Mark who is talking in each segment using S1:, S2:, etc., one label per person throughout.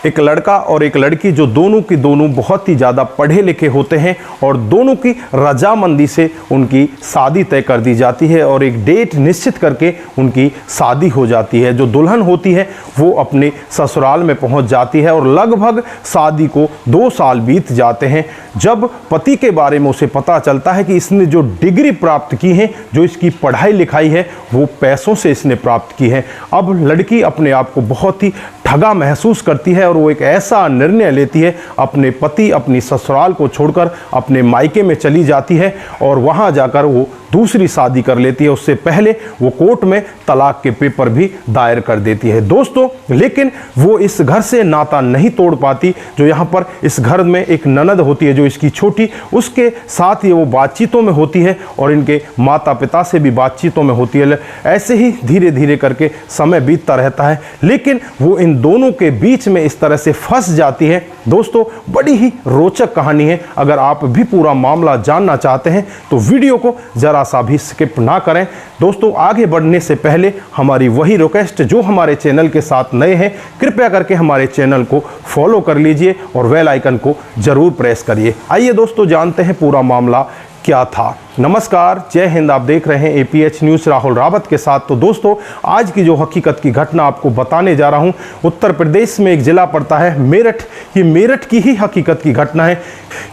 S1: एक लड़का और एक लड़की जो दोनों की दोनों बहुत ही ज़्यादा पढ़े लिखे होते हैं और दोनों की रजामंदी से उनकी शादी तय कर दी जाती है और एक डेट निश्चित करके उनकी शादी हो जाती है। जो दुल्हन होती है वो अपने ससुराल में पहुंच जाती है और लगभग शादी को 2 साल बीत जाते हैं। जब पति के बारे में उसे पता चलता है कि इसने जो डिग्री प्राप्त की है, जो इसकी पढ़ाई लिखाई है, वो पैसों से इसने प्राप्त की है, अब लड़की अपने आप को बहुत ही ठगा महसूस करती है और वो एक ऐसा निर्णय लेती है, अपने पति अपनी ससुराल को छोड़कर अपने मायके में चली जाती है और वहाँ जाकर वो दूसरी शादी कर लेती है। उससे पहले वो कोर्ट में तलाक के पेपर भी दायर कर देती है दोस्तों। लेकिन वो इस घर से नाता नहीं तोड़ पाती। जो यहाँ पर इस घर में एक ननद होती है जो इसकी छोटी, उसके साथ ही वो बातचीतों में होती है और इनके माता पिता से भी बातचीतों में होती है। ऐसे ही धीरे धीरे करके समय बीतता रहता है, लेकिन वो इन दोनों के बीच में इस तरह से फंस जाती है। दोस्तों बड़ी ही रोचक कहानी है। अगर आप भी पूरा मामला जानना चाहते हैं तो वीडियो को जरा सा भी स्किप ना करें। दोस्तों आगे बढ़ने से पहले हमारी वही रिक्वेस्ट, जो हमारे चैनल के साथ नए हैं कृपया करके हमारे चैनल को फॉलो कर लीजिए और बेल आइकन को जरूर प्रेस करिए। आइए दोस्तों जानते हैं पूरा मामला क्या था। नमस्कार, जय हिंद। आप देख रहे हैं APH न्यूज़ राहुल रावत के साथ। तो दोस्तों आज की जो हकीकत की घटना आपको बताने जा रहा हूं, उत्तर प्रदेश में एक जिला पड़ता है मेरठ। ये मेरठ की ही हकीकत की घटना है।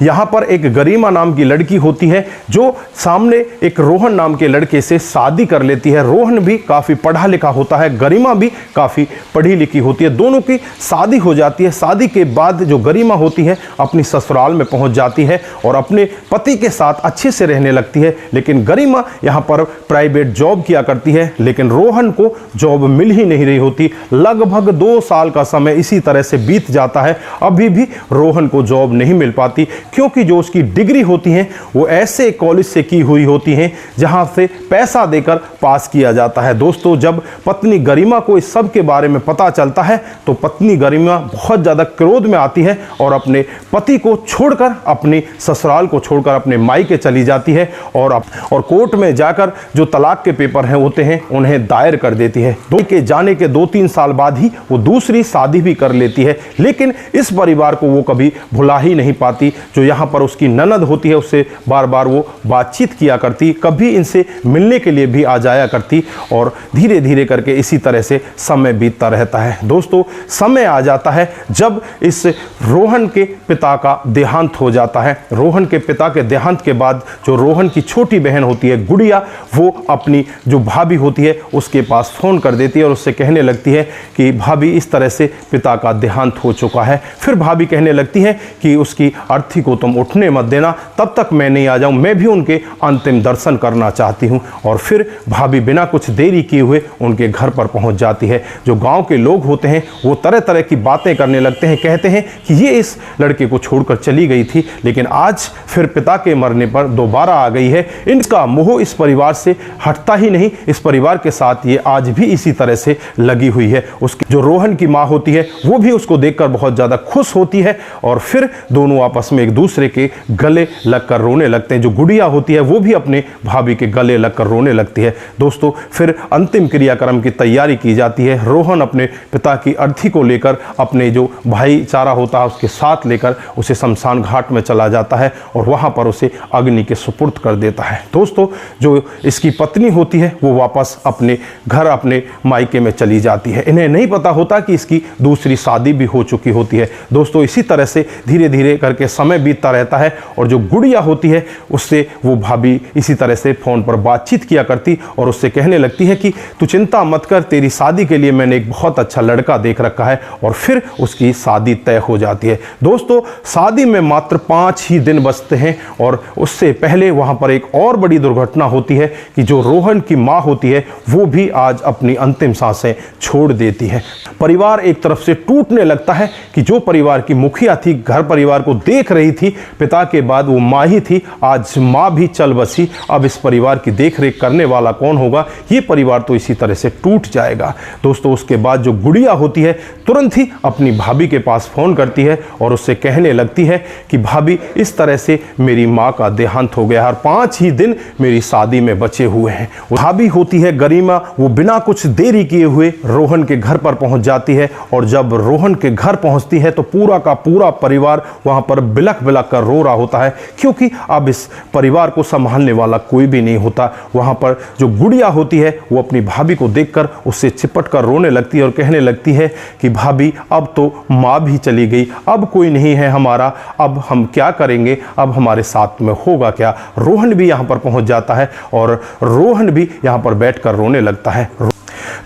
S1: यहाँ पर एक गरिमा नाम की लड़की होती है जो सामने एक रोहन नाम के लड़के से शादी कर लेती है। रोहन भी काफ़ी पढ़ा लिखा होता है, गरिमा भी काफ़ी पढ़ी लिखी होती है। दोनों की शादी हो जाती है। शादी के बाद जो गरिमा होती है अपनी ससुराल में पहुँच जाती है और अपने पति के साथ अच्छे से रहने लगती है। लेकिन गरिमा यहाँ पर प्राइवेट जॉब किया करती है, लेकिन रोहन को जॉब मिल ही नहीं रही होती। लगभग 2 साल का समय इसी तरह से बीत जाता है। अभी भी रोहन को जॉब नहीं मिल पाती, क्योंकि जो उसकी डिग्री होती है वो ऐसे कॉलेज से की हुई होती हैं जहां से पैसा देकर पास किया जाता है। दोस्तों जब पत्नी गरिमा को इस सब के बारे में पता चलता है तो पत्नी गरिमा बहुत ज़्यादा क्रोध में आती है और अपने पति को छोड़कर, अपनी ससुराल को छोड़कर अपने मायके चली जाती है और कोर्ट में जाकर जो तलाक के पेपर हैं होते हैं उन्हें दायर कर देती है। के जाने के 2-3 साल बाद ही वो दूसरी शादी भी कर लेती है। लेकिन इस परिवार को वो कभी भुला ही नहीं पाती। जो यहाँ पर उसकी ननद होती है उससे बार बार वो बातचीत किया करती, कभी इनसे मिलने के लिए भी आ जाया करती और धीरे धीरे करके इसी तरह से समय बीतता रहता है। दोस्तों समय आ जाता है जब इस रोहन के पिता का देहांत हो जाता है। रोहन के पिता के देहांत के बाद जो रोहन की छोटी बहन होती है गुड़िया, वो अपनी जो भाभी होती है उसके पास फ़ोन कर देती है और उससे कहने लगती है कि भाभी इस तरह से पिता का देहांत हो चुका है। फिर भाभी कहने लगती है कि उसकी अर्थी को तुम उठने मत देना, तब तक मैं नहीं आ जाऊं, मैं भी उनके अंतिम दर्शन करना चाहती हूं। और फिर भाभी बिना कुछ देरी किए हुए उनके घर पर पहुंच जाती है। जो गांव के लोग होते हैं वो तरह तरह की बातें करने लगते हैं, कहते हैं कि ये इस लड़के को छोड़कर चली गई थी, लेकिन आज फिर पिता के मरने पर दोबारा आ गई है। इनका मोह इस परिवार से हटता ही नहीं। इस परिवार के साथ ये आज भी इसी तरह से लगी हुई है। उसकी जो रोहन की माँ होती है वो भी उसको देखकर बहुत ज़्यादा खुश होती है और फिर दोनों आपस में एक दूसरे के गले लगकर रोने लगते हैं। जो गुड़िया होती है वो भी अपने भाभी के गले लगकर रोने लगती है। दोस्तों फिर अंतिम क्रियाक्रम की तैयारी की जाती है। रोहन अपने पिता की अर्थी को लेकर अपने जो भाईचारा होता है उसके साथ लेकर उसे शमशान घाट में चला जाता है और वहाँ पर उसे अग्नि के सुपुर्द कर देता है। दोस्तों जो इसकी पत्नी होती है वो वापस अपने घर, अपने मायके में चली जाती है। इन्हें नहीं पता होता कि इसकी दूसरी शादी भी हो चुकी होती है। दोस्तों इसी तरह से धीरे धीरे करके समय बीतता रहता है और जो गुड़िया होती है उससे वो भाभी इसी तरह से फ़ोन पर बातचीत किया करती और उससे कहने लगती है कि तू चिंता मत कर, तेरी शादी के लिए मैंने एक बहुत अच्छा लड़का देख रखा है। और फिर उसकी शादी तय हो जाती है। दोस्तों शादी में मात्र 5 ही दिन बचते हैं और उससे पहले वहाँ पर एक और बड़ी दुर्घटना होती है कि जो रोहन की माँ होती है वो भी आज अपनी अंतिम सांसें छोड़ देती है। परिवार एक तरफ से टूटने लगता है कि जो परिवार की मुखिया थी, घर परिवार को देख रही थी, पिता के बाद वो माँ ही थी, आज माँ भी चल बसी। अब इस परिवार की देखरेख करने वाला कौन होगा? ये परिवार तो इसी तरह से टूट जाएगा। दोस्तों उसके बाद जो गुड़िया होती है तुरंत ही अपनी भाभी के पास फ़ोन करती है और उससे कहने लगती है कि भाभी इस तरह से मेरी माँ का देहांत हो गया और 5 ही दिन मेरी शादी में बचे हुए हैं। भाभी होती है गरिमा, वो बिना कुछ देरी किए हुए रोहन के घर पर पहुंच जाती है और जब रोहन के घर पहुंचती है तो पूरा का पूरा परिवार वहां पर बिलख बिलख कर रो रहा होता है, क्योंकि अब इस परिवार को संभालने वाला कोई भी नहीं होता। वहां पर जो गुड़िया होती है वो अपनी भाभी को देखकर उससे चिपट कर रोने लगती है और कहने लगती है कि भाभी अब तो माँ भी चली गई, अब कोई नहीं है हमारा, अब हम क्या करेंगे, अब हमारे साथ में होगा क्या। रोहन भी यहाँ पर पहुँच जाता है और रोहन भी यहाँ पर बैठकर रोने लगता है।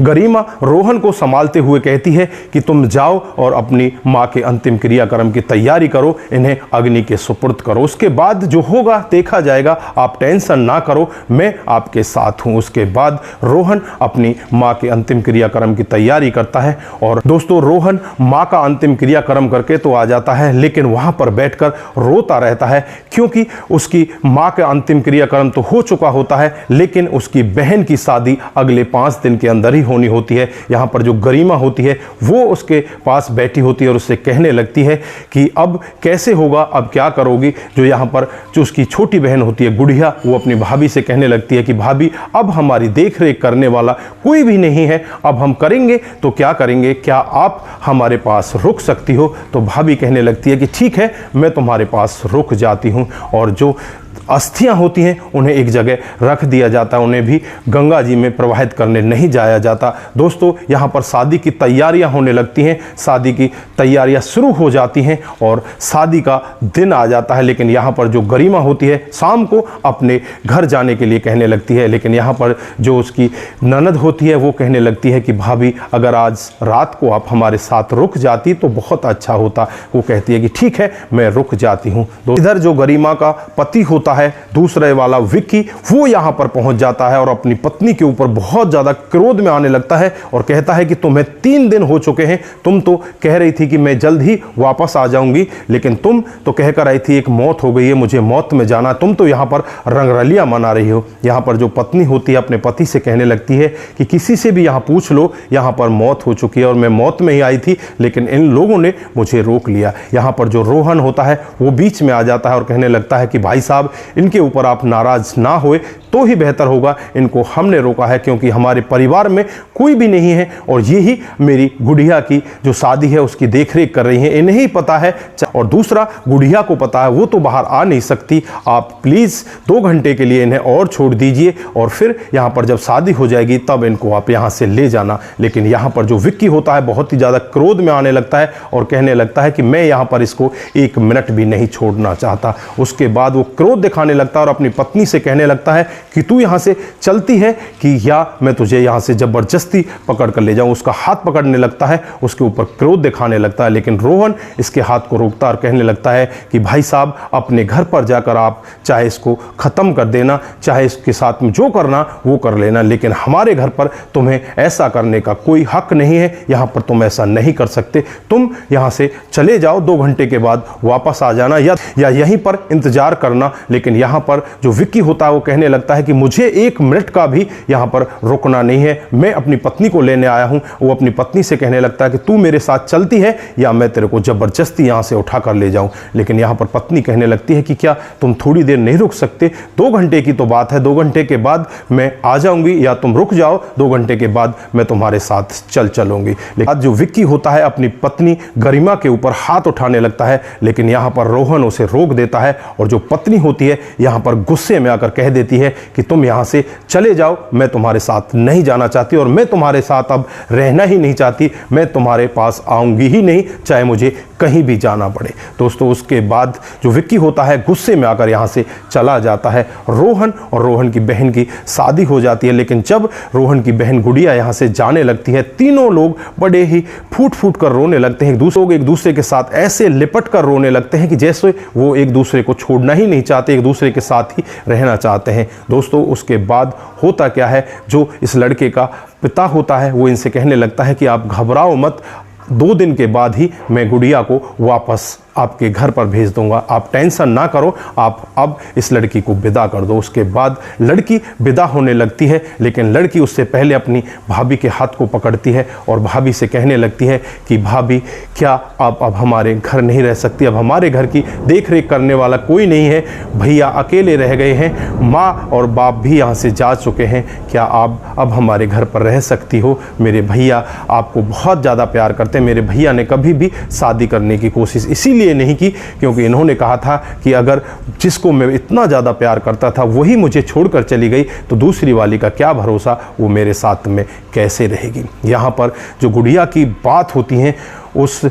S1: गरिमा रोहन को संभालते हुए कहती है कि तुम जाओ और अपनी माँ के अंतिम क्रियाक्रम की तैयारी करो, इन्हें अग्नि के सुपुर्द करो, उसके बाद जो होगा देखा जाएगा, आप टेंशन ना करो, मैं आपके साथ हूँ। उसके बाद रोहन अपनी माँ के अंतिम क्रियाक्रम की तैयारी करता है और दोस्तों रोहन माँ का अंतिम क्रियाक्रम करके तो आ जाता है, लेकिन वहाँ पर बैठकर रोता रहता है, क्योंकि उसकी माँ का अंतिम क्रियाक्रम तो हो चुका होता है, लेकिन उसकी बहन की शादी अगले 5 दिन के अंदर ही होनी होती है। यहाँ पर जो गरिमा होती है वो उसके पास बैठी होती है और उससे कहने लगती है कि अब कैसे होगा, अब क्या करोगी। जो यहाँ पर जो उसकी छोटी बहन होती है गुड़िया, वो अपनी भाभी से कहने लगती है कि भाभी अब हमारी देख रेख करने वाला कोई भी नहीं है, अब हम करेंगे तो क्या करेंगे, क्या आप हमारे पास रुक सकती हो। तो भाभी कहने लगती है कि ठीक है, मैं तुम्हारे पास रुक जाती हूँ। और जो अस्थियां होती हैं उन्हें एक जगह रख दिया जाता है, उन्हें भी गंगा जी में प्रवाहित करने नहीं जाया जाता। दोस्तों यहाँ पर शादी की तैयारियां होने लगती हैं, शादी की तैयारियां शुरू हो जाती हैं और शादी का दिन आ जाता है। लेकिन यहाँ पर जो गरिमा होती है शाम को अपने घर जाने के लिए कहने लगती है, लेकिन यहाँ पर जो उसकी ननद होती है वो कहने लगती है कि भाभी अगर आज रात को आप हमारे साथ रुक जाती तो बहुत अच्छा होता। वो कहती है कि ठीक है, मैं रुक जाती हूँ। इधर जो गरिमा का पति होता है दूसरे वाला विक्की, वो यहां पर पहुंच जाता है और अपनी पत्नी के ऊपर बहुत ज्यादा क्रोध में आने लगता है और कहता है कि तुम्हें 3 दिन हो चुके हैं, तुम तो कह रही थी कि मैं जल्द ही वापस आ जाऊंगी, लेकिन तुम तो कहकर आई थी एक मौत हो गई है, मुझे मौत में जाना, तुम तो यहां पर रंगरलियां मना रही हो। यहां पर जो पत्नी होती है अपने पति से कहने लगती है कि किसी से भी यहां पूछ लो, यहां पर मौत हो चुकी है और मैं मौत में ही आई थी, लेकिन इन लोगों ने मुझे रोक लिया। यहां पर जो रोहन होता है वो बीच में आ जाता है और कहने लगता है कि भाई साहब इनके ऊपर आप नाराज ना होए तो ही बेहतर होगा, इनको हमने रोका है क्योंकि हमारे परिवार में कोई भी नहीं है और यही मेरी गुड़िया की जो शादी है उसकी देखरेख कर रही हैं, इन्हें ही पता है। और दूसरा गुड़िया को पता है, वो तो बाहर आ नहीं सकती, आप प्लीज़ 2 घंटे के लिए इन्हें और छोड़ दीजिए और फिर यहाँ पर जब शादी हो जाएगी तब इनको आप यहाँ से ले जाना। लेकिन यहाँ पर जो विक्की होता है बहुत ही ज़्यादा क्रोध में आने लगता है और कहने लगता है कि मैं यहाँ पर इसको 1 मिनट भी नहीं छोड़ना चाहता। उसके बाद वो क्रोध दिखाने लगता है और अपनी पत्नी से कहने लगता है कि तू यहाँ से चलती है कि या मैं तुझे यहाँ से ज़बरदस्ती पकड़ कर ले जाऊँ। उसका हाथ पकड़ने लगता है, उसके ऊपर क्रोध दिखाने लगता है, लेकिन रोहन इसके हाथ को रोकता और कहने लगता है कि भाई साहब अपने घर पर जाकर आप चाहे इसको ख़त्म कर देना, चाहे इसके साथ में जो करना वो कर लेना, लेकिन हमारे घर पर तुम्हें ऐसा करने का कोई हक नहीं है, यहाँ पर तुम ऐसा नहीं कर सकते, तुम यहाँ से चले जाओ, 2 घंटे के बाद वापस आ जाना या यहीं पर इंतज़ार करना। लेकिन यहाँ पर जो विक्की होता है वो कहने लगता है कि मुझे 1 मिनट का भी यहाँ पर रुकना नहीं है, मैं अपनी पत्नी को लेने आया हूँ। वो अपनी पत्नी से कहने लगता है कि तू मेरे साथ चलती है या मैं तेरे को ज़बरदस्ती यहाँ से उठा कर ले जाऊँ। लेकिन यहाँ पर पत्नी कहने लगती है कि क्या तुम थोड़ी देर नहीं रुक सकते, 2 घंटे की तो बात है, 2 घंटे के बाद मैं आ जाऊँगी, या तुम रुक जाओ, 2 घंटे के बाद मैं तुम्हारे साथ चलूँगी। लेकिन आज जो विक्की होता है अपनी पत्नी गरिमा के ऊपर हाथ उठाने लगता है, लेकिन यहाँ पर रोहन उसे रोक देता है और जो पत्नी होती है यहाँ पर गुस्से में आकर कह देती है कि तुम यहाँ से चले जाओ, मैं तुम्हारे साथ नहीं जाना चाहती और मैं तुम्हारे साथ अब रहना ही नहीं चाहती, मैं तुम्हारे पास आऊँगी ही नहीं, चाहे मुझे कहीं भी जाना पड़े। दोस्तों उसके बाद जो विक्की होता है गुस्से में आकर यहाँ से चला जाता है। रोहन और रोहन की बहन की शादी हो जाती है, लेकिन जब रोहन की बहन गुड़िया यहाँ से जाने लगती है, तीनों लोग बड़े ही फूट फूट कर रोने लगते हैं। एक दूसरे के साथ ऐसे लिपट कर रोने लगते हैं कि जैसे वो एक दूसरे को छोड़ना ही नहीं चाहते, एक दूसरे के साथ ही रहना चाहते हैं। दोस्तों उसके बाद होता क्या है, जो इस लड़के का पिता होता है वो इनसे कहने लगता है कि आप घबराओ मत, 2 दिन के बाद ही मैं गुड़िया को वापस आपके घर पर भेज दूंगा, आप टेंशन ना करो, आप अब इस लड़की को विदा कर दो। उसके बाद लड़की विदा होने लगती है, लेकिन लड़की उससे पहले अपनी भाभी के हाथ को पकड़ती है और भाभी से कहने लगती है कि भाभी क्या आप अब हमारे घर नहीं रह सकती, अब हमारे घर की देख रेख करने वाला कोई नहीं है, भैया अकेले रह गए हैं, माँ और बाप भी यहाँ से जा चुके हैं, क्या आप अब हमारे घर पर रह सकती हो? मेरे भैया आपको बहुत ज़्यादा प्यार करते हैं। मेरे भैया ने कभी भी शादी करने की कोशिश इसीलिए नहीं की क्योंकि इन्होंने कहा था कि अगर जिसको मैं इतना ज़्यादा प्यार करता था वही मुझे छोड़कर चली गई तो दूसरी वाली का क्या भरोसा, वो मेरे साथ में कैसे रहेगी। यहाँ पर जो गुड़िया की बात होती है उस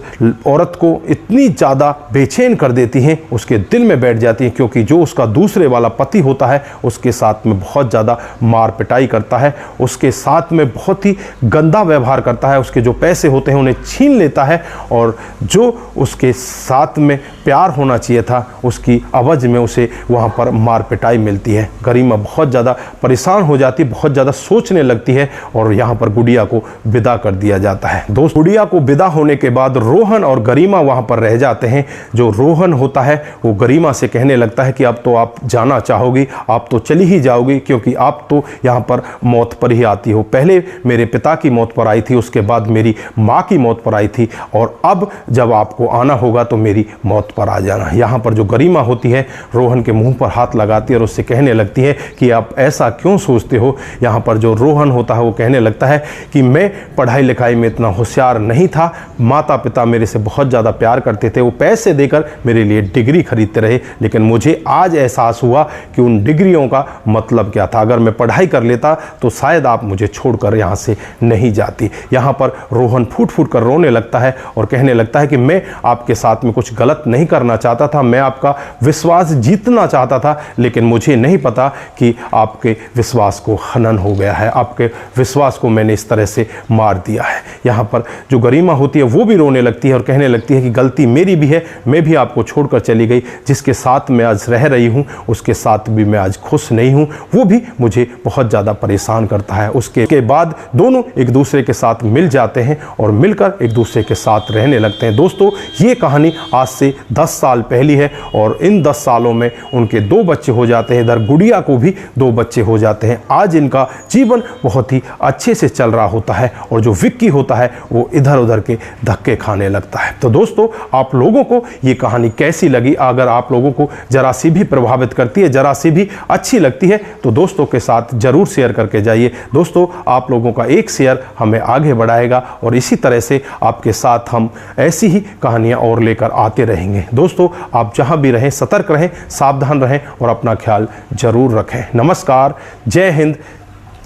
S1: औरत को इतनी ज़्यादा बेचैन कर देती हैं, उसके दिल में बैठ जाती हैं, क्योंकि जो उसका दूसरे वाला पति होता है उसके साथ में बहुत ज़्यादा मार पिटाई करता है, उसके साथ में बहुत ही गंदा व्यवहार करता है, उसके जो पैसे होते हैं उन्हें छीन लेता है और जो उसके साथ में प्यार होना चाहिए था उसकी अवज में उसे वहाँ पर मार पिटाई मिलती है। गरिमा बहुत ज़्यादा परेशान हो जाती, बहुत ज़्यादा सोचने लगती है और यहाँ पर गुड़िया को विदा कर दिया जाता है। दोस्त, गुड़िया को विदा होने के बाद रोहन और गरिमा वहां पर रह जाते हैं। जो रोहन होता है वो गरिमा से कहने लगता है कि अब तो आप जाना चाहोगी, आप तो चली ही जाओगी, क्योंकि आप तो यहां पर मौत पर ही आती हो। पहले मेरे पिता की मौत पर आई थी, उसके बाद मेरी माँ की मौत पर आई थी और अब जब आपको आना होगा तो मेरी मौत पर आ जाना। यहाँ पर जो गरिमा होती है रोहन के मुंह पर हाथ लगाती है और उससे कहने लगती है कि आप ऐसा क्यों सोचते हो। यहाँ पर जो रोहन होता है वो कहने लगता है कि मैं पढ़ाई लिखाई में इतना होशियार नहीं था, माता पिता मेरे से बहुत ज़्यादा प्यार करते थे, वो पैसे देकर मेरे लिए डिग्री खरीदते रहे, लेकिन मुझे आज एहसास हुआ कि उन डिग्रियों का मतलब क्या था। अगर मैं पढ़ाई कर लेता तो शायद आप मुझे छोड़कर यहाँ से नहीं जाती। यहाँ पर रोहन फूट फूट कर रोने लगता है और कहने लगता है कि मैं आपके साथ में कुछ गलत नहीं करना चाहता था, मैं आपका विश्वास जीतना चाहता था, लेकिन मुझे नहीं पता कि आपके विश्वास को हनन हो गया है, आपके विश्वास को मैंने इस तरह से मार दिया है। यहाँ पर जो गरिमा होती है वो भी रोने लगती है और कहने लगती है कि गलती मेरी भी है, मैं भी आपको छोड़कर चली गई, जिसके साथ मैं आज रह रही हूँ उसके साथ भी मैं आज खुश नहीं हूँ, वो भी मुझे बहुत ज़्यादा परेशान करता है। उसके बाद दोनों एक दूसरे के साथ मिल जाते हैं और मिलकर एक दूसरे के साथ रहने लगते हैं। दोस्तों, ये कहानी आज से 10 साल पहली है और इन 10 सालों में उनके 2 बच्चे हो जाते हैं, इधर गुड़िया को भी 2 बच्चे हो जाते हैं। आज इनका जीवन बहुत ही अच्छे से चल रहा होता है और जो विक्की होता है वो इधर उधर के धक्के खाने लगता है। तो दोस्तों, आप लोगों को ये कहानी कैसी लगी? अगर आप लोगों को जरा सी भी प्रभावित करती है, जरा सी भी अच्छी लगती है तो दोस्तों के साथ जरूर शेयर करके जाइए। दोस्तों, आप लोगों का एक शेयर हमें आगे बढ़ाएगा और इसी तरह से आपके साथ हम ऐसी ही कहानियां और लेकर आते रहेंगे। दोस्तों, आप जहां भी रहें सतर्क रहें, सावधान रहें और अपना ख्याल जरूर रखें। नमस्कार, जय हिंद,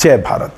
S1: जय भारत।